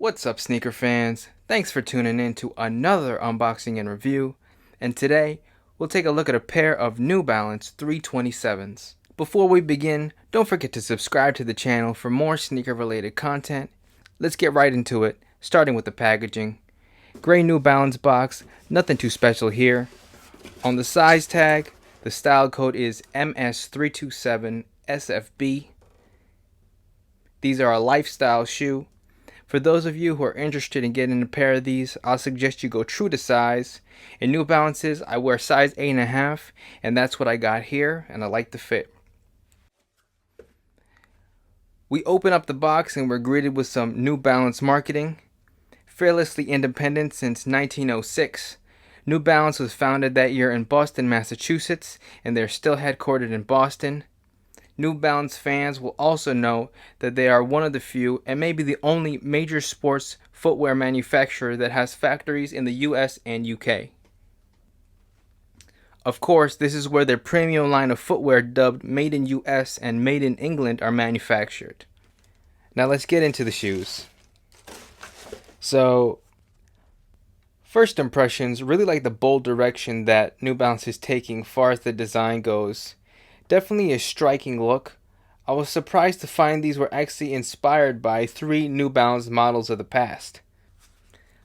What's up, sneaker fans? Thanks for tuning in to another unboxing and review, and today we'll take a look at a pair of New Balance 327s. Before we begin, don't forget to subscribe to the channel for more sneaker related content. Let's get right into it, starting with the packaging. Gray New Balance box, nothing too special here. On the size tag, the style code is MS327SFB. These are a lifestyle shoe. For those of you who are interested in getting a pair of these, I'll suggest you go true to size. In New Balances, I wear size 8.5, and that's what I got here, and I like the fit. We open up the box and we're greeted with some New Balance marketing. Fearlessly independent since 1906, New Balance was founded that year in Boston, Massachusetts, and they're still headquartered in Boston. New Balance fans will also know that they are one of the few and maybe the only major sports footwear manufacturer that has factories in the US and UK. Of course, this is where their premium line of footwear dubbed Made in US and Made in England are manufactured. Now let's get into the shoes. So, first impressions, really like the bold direction that New Balance is taking as far as the design goes. Definitely a striking look. I was surprised to find these were actually inspired by 3 New Balance models of the past.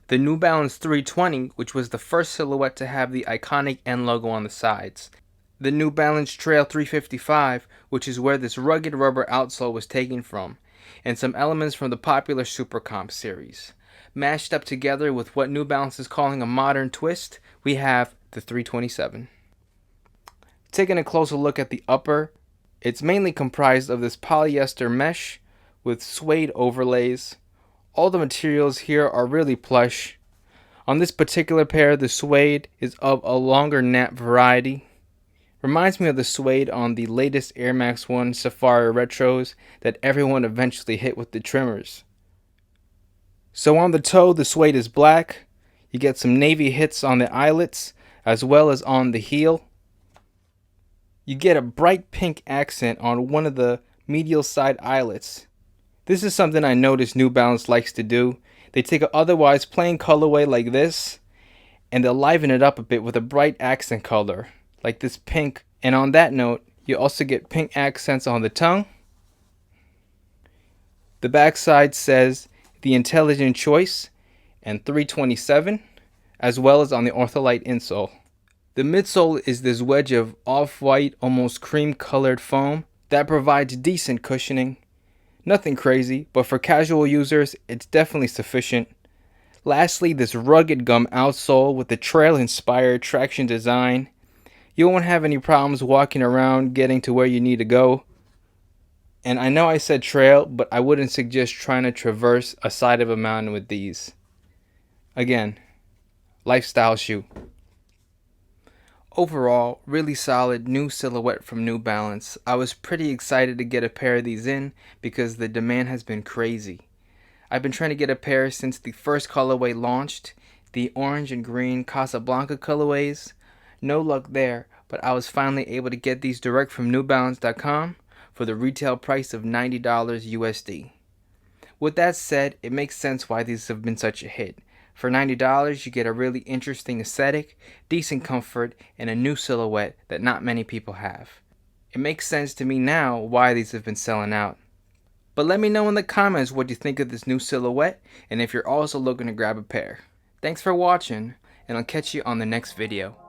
The New Balance 320, which was the first silhouette to have the iconic N logo on the sides. The New Balance Trail 355, which is where this rugged rubber outsole was taken from, and some elements from the popular Super Comp series. Mashed up together with what New Balance is calling a modern twist, we have the 327. Taking a closer look at the upper, it's mainly comprised of this polyester mesh with suede overlays. All the materials here are really plush. On this particular pair, the suede is of a longer nap variety. Reminds me of the suede on the latest Air Max 1 Safari Retros that everyone eventually hit with the trimmers. So on the toe, the suede is black. You get some navy hits on the eyelets as well as on the heel. You get a bright pink accent on one of the medial side eyelets. This is something I noticed New Balance likes to do. They take an otherwise plain colorway like this, and they'll liven it up a bit with a bright accent color, like this pink. And on that note, you also get pink accents on the tongue. The backside says the Intelligent Choice and 327, as well as on the Ortholite insole. The midsole is this wedge of off-white, almost cream-colored foam that provides decent cushioning. Nothing crazy, but for casual users, it's definitely sufficient. Lastly, this rugged gum outsole with the trail-inspired traction design. You won't have any problems walking around getting to where you need to go. And I know I said trail, but I wouldn't suggest trying to traverse a side of a mountain with these. Again, lifestyle shoe. Overall, really solid new silhouette from New Balance. I was pretty excited to get a pair of these in because the demand has been crazy. I've been trying to get a pair since the first colorway launched, the orange and green Casablanca colorways. No luck there, but I was finally able to get these direct from newbalance.com for the retail price of $90 USD. With that said, it makes sense why these have been such a hit. For $90, you get a really interesting aesthetic, decent comfort, and a new silhouette that not many people have. It makes sense to me now why these have been selling out. But let me know in the comments what you think of this new silhouette, and if you're also looking to grab a pair. Thanks for watching, and I'll catch you on the next video.